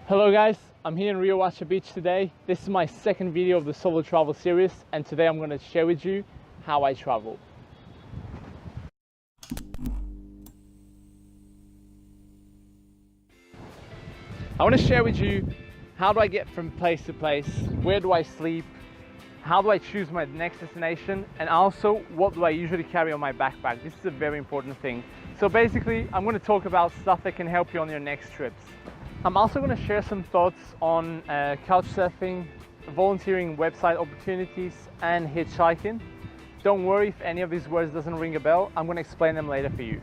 Hello guys, I'm here in Rio Beach today. This is my second video of the solo travel series, and today I'm going to share with you how I travel. I want to share with you how do I get from place to place, where do I sleep, how do I choose my next destination, and also what do I usually carry on my backpack. This is a very important thing. So basically, I'm going to talk about stuff that can help you on your next trips. I'm also going to share some thoughts on couch surfing, volunteering website opportunities, and hitchhiking. Don't worry if any of these words doesn't ring a bell. I'm going to explain them later for you.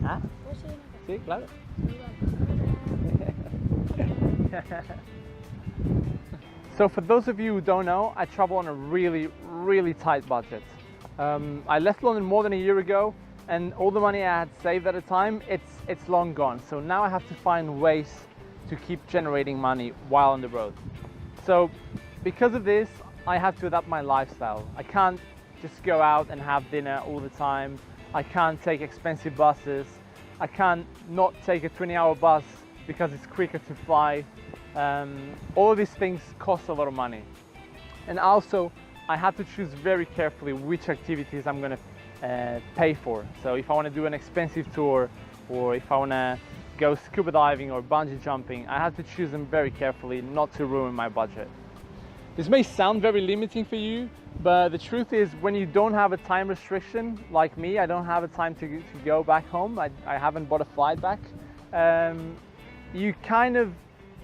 ¿Ah? Sí, claro. So for those of you who don't know, I travel on a really tight budget. I left London more than a year ago, and all the money I had saved at the time, it's long gone. So now I have to find ways to keep generating money while on the road. So because of this, I have to adapt my lifestyle. I can't just go out and have dinner all the time. I can't take expensive buses. I can't not take a 20-hour bus because it's quicker to fly. All of these things cost a lot of money. And also, I had to choose very carefully which activities I'm going to pay for. So if I want to do an expensive tour, or if I want to go scuba diving or bungee jumping, I have to choose them very carefully not to ruin my budget. This may sound very limiting for you, but the truth is, when you don't have a time restriction, like me, I don't have a time to go back home, I haven't bought a flight back, you kind of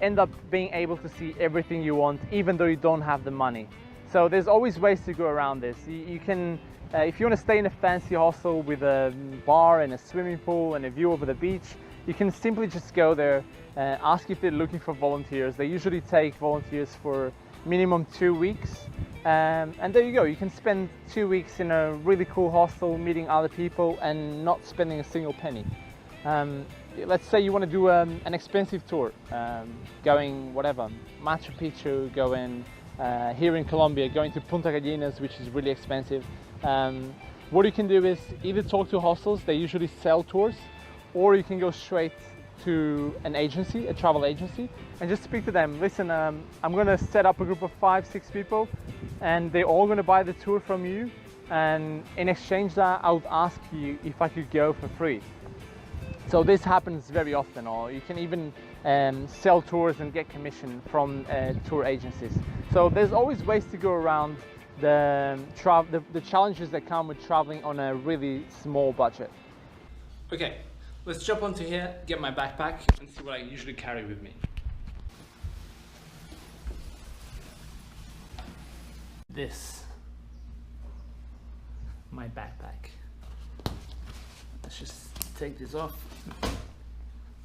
end up being able to see everything you want, even though you don't have the money. So there's always ways to go around this. You can, if you want to stay in a fancy hostel with a bar and a swimming pool and a view over the beach, you can simply just go there, ask if they're looking for volunteers. They usually take volunteers for minimum 2 weeks, and there you go. You can spend 2 weeks in a really cool hostel meeting other people and not spending a single penny. Let's say you want to do an expensive tour, going whatever, Machu Picchu, going here in Colombia, going to Punta Gallinas, which is really expensive. What you can do is either talk to hostels, they usually sell tours, or you can go straight to an agency, a travel agency, and just speak to them. Listen, I'm going to set up a group of 5-6 people, and they're all going to buy the tour from you, and in exchange that I would ask you if I could go for free. So this happens very often, or you can even sell tours and get commission from tour agencies. So there's always ways to go around the challenges that come with traveling on a really small budget. Okay, let's jump onto here, get my backpack, and see what I usually carry with me. This, my backpack. Let's just take this off.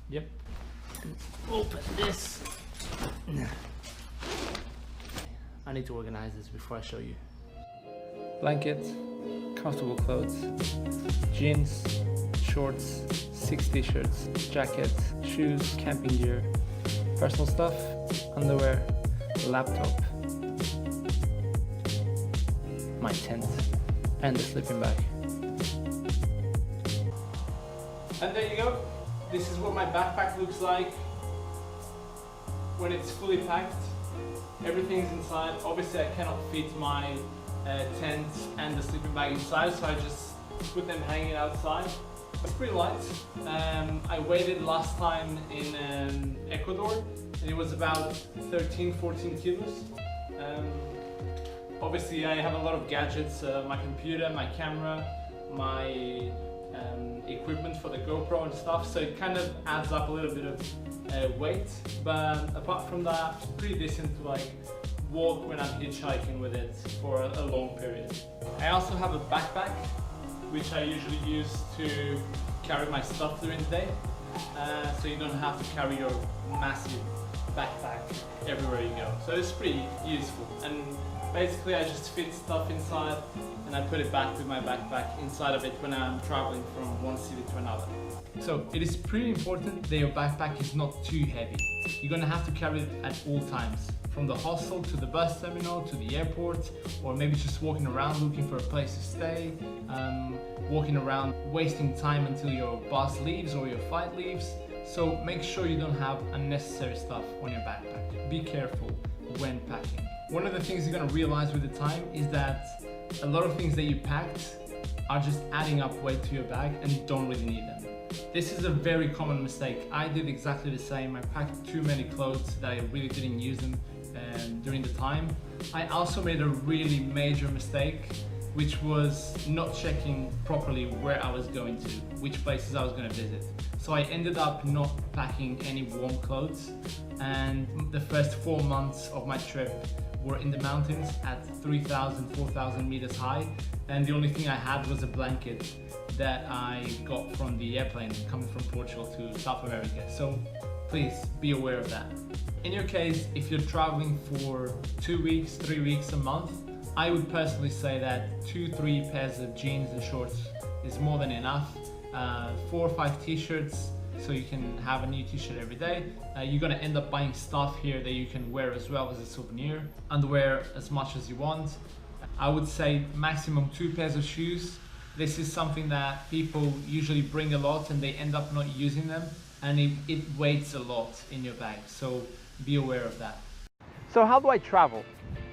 Yep. And open this. I need to organize this before I show you. Blanket, comfortable clothes, jeans, shorts, 6 t-shirts, jackets, shoes, camping gear, personal stuff, underwear, laptop, my tent, and the sleeping bag. And there you go. This is what my backpack looks like when it's fully packed. Everything's inside. Obviously I cannot fit my tent and the sleeping bag inside, so I just put them hanging outside. It's pretty light. I weighed it last time in Ecuador, and it was about 13-14 kilos. Obviously I have a lot of gadgets, my computer, my camera, my equipment for the GoPro and stuff, so it kind of adds up a little bit of weight, but apart from that, pretty decent to like walk when I'm hitchhiking with it for a long period. I also have a backpack which I usually use to carry my stuff during the day, so you don't have to carry your massive backpack everywhere you go. So it's pretty useful, and basically I just fit stuff inside and I put it back with my backpack inside of it when I'm traveling from one city to another. So it is pretty important that your backpack is not too heavy. You're gonna have to carry it at all times, from the hostel to the bus terminal to the airport, or maybe just walking around looking for a place to stay, walking around wasting time until your bus leaves or your flight leaves. So make sure you don't have unnecessary stuff on your backpack. Be careful when packing. One of the things you're gonna realize with the time is that a lot of things that you packed are just adding up weight to your bag and you don't really need them. This is a very common mistake. I did exactly the same. I packed too many clothes that I really didn't use them during the time. I also made a really major mistake, which was not checking properly where I was going to, which places I was going to visit. So I ended up not packing any warm clothes, and the first 4 months of my trip were in the mountains at 3,000, 4,000 meters high, and the only thing I had was a blanket that I got from the airplane coming from Portugal to South America. So please be aware of that. In your case, if you're traveling for 2 weeks, 3 weeks, a month, I would personally say that 2-3 pairs of jeans and shorts is more than enough. 4 or 5 t-shirts, so you can have a new t-shirt every day. You're gonna end up buying stuff here that you can wear as well as a souvenir. Underwear as much as you want. I would say maximum 2 pairs of shoes. This is something that people usually bring a lot and they end up not using them, and it weighs a lot in your bag, so be aware of that. So how do I travel?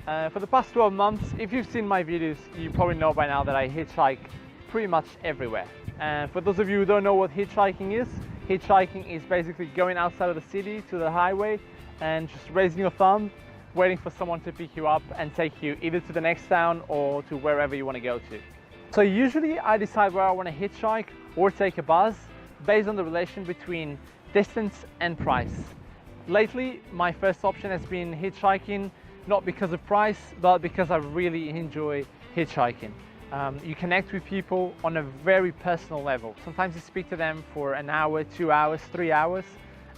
For the past 12 months, if you've seen my videos, you probably know by now that I hitchhike pretty much everywhere. And for those of you who don't know what hitchhiking is basically going outside of the city to the highway and just raising your thumb, waiting for someone to pick you up and take you either to the next town or to wherever you want to go to. So usually I decide where I want to hitchhike or take a bus based on the relation between distance and price. Lately, my first option has been hitchhiking, not because of price, but because I really enjoy hitchhiking. You connect with people on a very personal level. Sometimes you speak to them for an hour, 2 hours, 3 hours,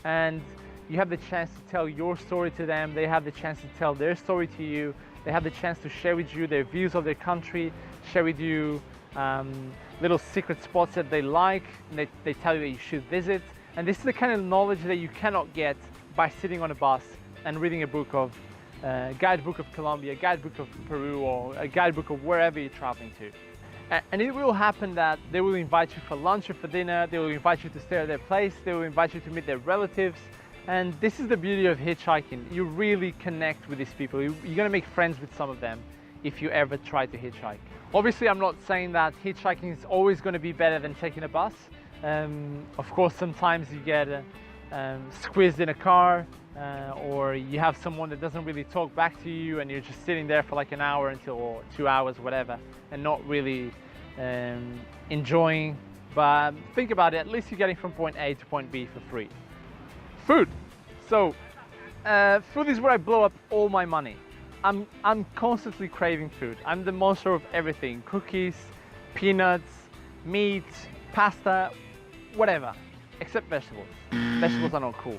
and you have the chance to tell your story to them. They have the chance to tell their story to you. They have the chance to share with you their views of their country, share with you little secret spots that they like, and they tell you that you should visit. And this is the kind of knowledge that you cannot get by sitting on a bus and reading a book of guidebook of Colombia, guidebook of Peru, or a guidebook of wherever you're traveling to. And it will happen that they will invite you for lunch or for dinner, they will invite you to stay at their place, they will invite you to meet their relatives. And this is the beauty of hitchhiking. You really connect with these people. You're gonna make friends with some of them if you ever try to hitchhike. Obviously, I'm not saying that hitchhiking is always gonna be better than taking a bus. Of course, sometimes you get squeezed in a car, or you have someone that doesn't really talk back to you and you're just sitting there for like an hour until 2 hours, whatever, and not really enjoying. But think about it, at least you're getting from point A to point B for free. Food. So food is where I blow up all my money. I'm constantly craving food. I'm the monster of everything. Cookies, peanuts, meat, pasta, whatever, except vegetables. Vegetables are not cool.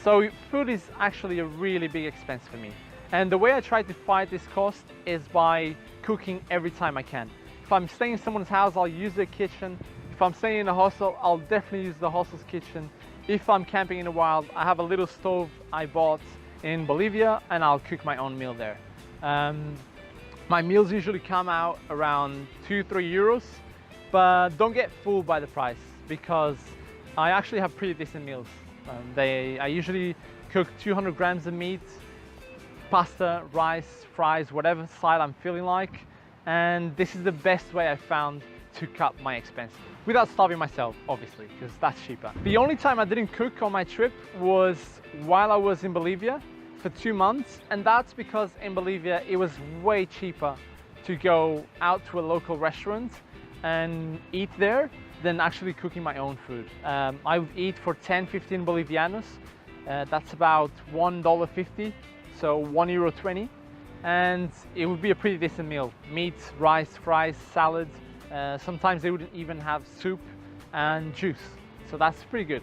So food is actually a really big expense for me. And the way I try to fight this cost is by cooking every time I can. If I'm staying in someone's house, I'll use their kitchen. If I'm staying in a hostel, I'll definitely use the hostel's kitchen. If I'm camping in the wild, I have a little stove I bought in Bolivia and I'll cook my own meal there. My meals usually come out around 2-3 euros, but don't get fooled by the price because I actually have pretty decent meals. I usually cook 200 grams of meat, pasta, rice, fries, whatever side I'm feeling like, and this is the best way I found to cut my expenses without starving myself, obviously, because that's cheaper. The only time I didn't cook on my trip was while I was in Bolivia for 2 months, and that's because in Bolivia it was way cheaper to go out to a local restaurant and eat there than actually cooking my own food. I would eat for 10-15 Bolivianos. That's about $1.50, so €1.20, and it would be a pretty decent meal. Meat, rice, fries, salad. Sometimes they wouldn't even have soup and juice, so that's pretty good.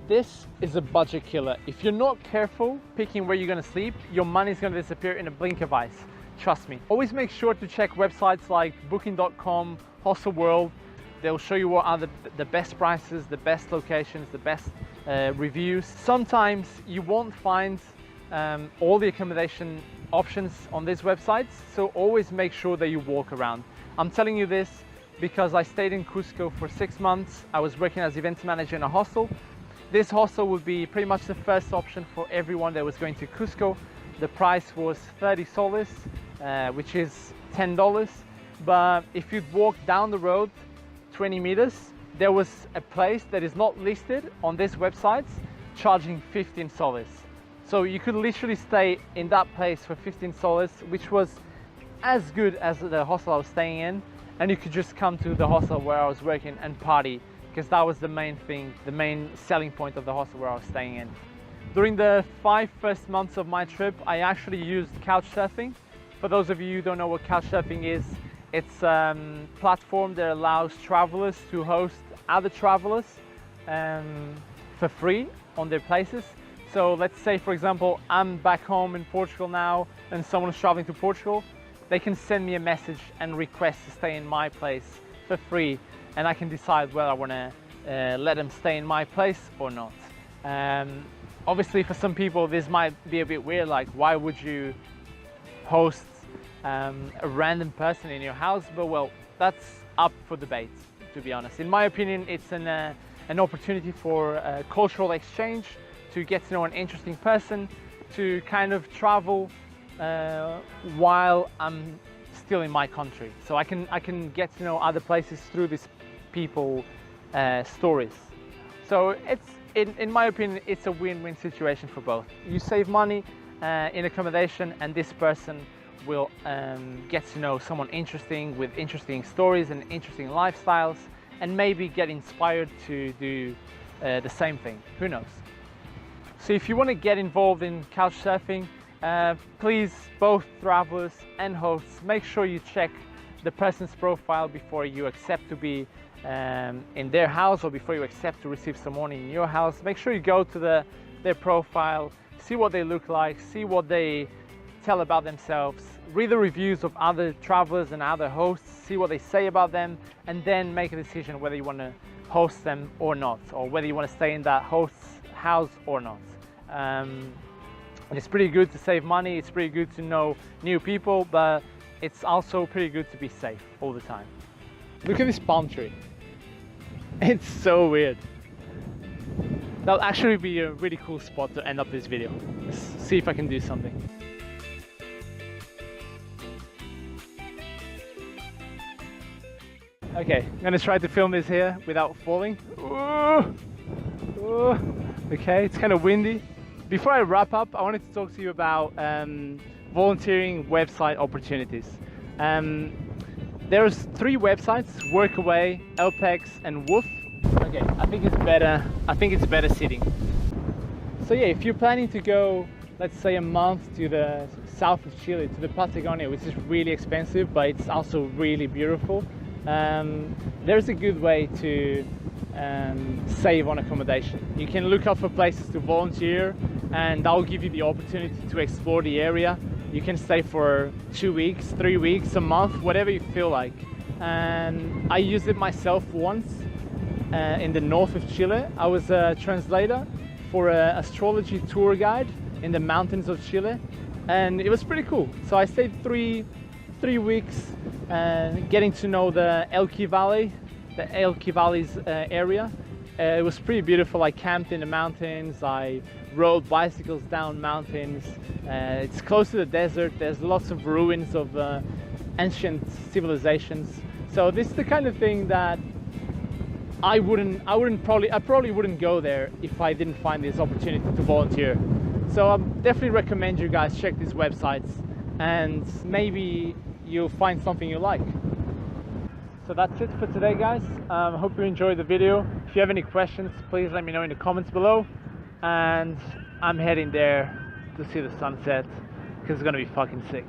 This is a budget killer. If you're not careful picking where you're gonna sleep, your money's gonna disappear in a blink of eyes. Trust me. Always make sure to check websites like booking.com, Hostel World. They'll show you what are the best prices, the best locations, the best reviews. Sometimes you won't find all the accommodation options on these websites, so always make sure that you walk around. I'm telling you this because I stayed in Cusco for 6 months. I was working as event manager in a hostel, This hostel would be pretty much the first option for everyone that was going to Cusco. The price was 30 soles, which is $10. But if you'd walk down the road 20 meters, there was a place that is not listed on this website charging 15 soles. So you could literally stay in that place for 15 soles, which was as good as the hostel I was staying in, and you could just come to the hostel where I was working and party, because that was the main thing, the main selling point of the hostel where I was staying in. During the 5 first months of my trip, I actually used couch surfing. For those of you who don't know what couch surfing is, it's a platform that allows travelers to host other travelers for free on their places. So let's say, for example, I'm back home in Portugal now and someone is traveling to Portugal. They can send me a message and request to stay in my place for free, and I can decide whether I want to let them stay in my place or not. Obviously, for some people, this might be a bit weird, like why would you host a random person in your house? But well, that's up for debate, to be honest. In my opinion, it's an opportunity for cultural exchange, to get to know an interesting person, to kind of travel while I'm still in my country. So I can get to know other places through these people stories. So it's, in my opinion, it's a win-win situation for both. You save money in accommodation, and this person will get to know someone interesting with interesting stories and interesting lifestyles, and maybe get inspired to do the same thing. Who knows? So if you want to get involved in couch surfing, please, both travelers and hosts, make sure you check the person's profile before you accept to be in their house, or before you accept to receive someone in your house. Make sure you go to their profile, see what they look like, see what they tell about themselves, read the reviews of other travelers and other hosts, see what they say about them, and then make a decision whether you want to host them or not, or whether you want to stay in that host's house or not. And it's pretty good to save money, it's pretty good to know new people, but it's also pretty good to be safe all the time. Look at this palm tree. It's so weird. That'll actually be a really cool spot to end up this video. Let's see if I can do something. Okay, I'm gonna try to film this here without falling. Ooh. Ooh. Okay, it's kind of windy. Before I wrap up, I wanted to talk to you about volunteering website opportunities. There's 3 websites: Workaway, LPEX, and Woof. Okay, I think it's better sitting. So yeah, if you're planning to go, let's say, a month to the south of Chile, to the Patagonia, which is really expensive, but it's also really beautiful, there's a good way to save on accommodation. You can look out for places to volunteer, and that will give you the opportunity to explore the area. You can stay for 2 weeks, 3 weeks, a month, whatever you feel like. And I used it myself once in the north of Chile. I was a translator for an astrology tour guide in the mountains of Chile, and it was pretty cool. So I stayed three weeks getting to know the Elqui Valley's area. It was pretty beautiful. I camped in the mountains, I rode bicycles down mountains. It's close to the desert. There's lots of ruins of ancient civilizations. So this is the kind of thing that I probably wouldn't go there if I didn't find this opportunity to volunteer. So I definitely recommend you guys check these websites, and maybe you'll find something you like. So that's it for today, guys. I hope you enjoyed the video. If you have any questions, please let me know in the comments below. And I'm heading there to see the sunset, because it's gonna be fucking sick.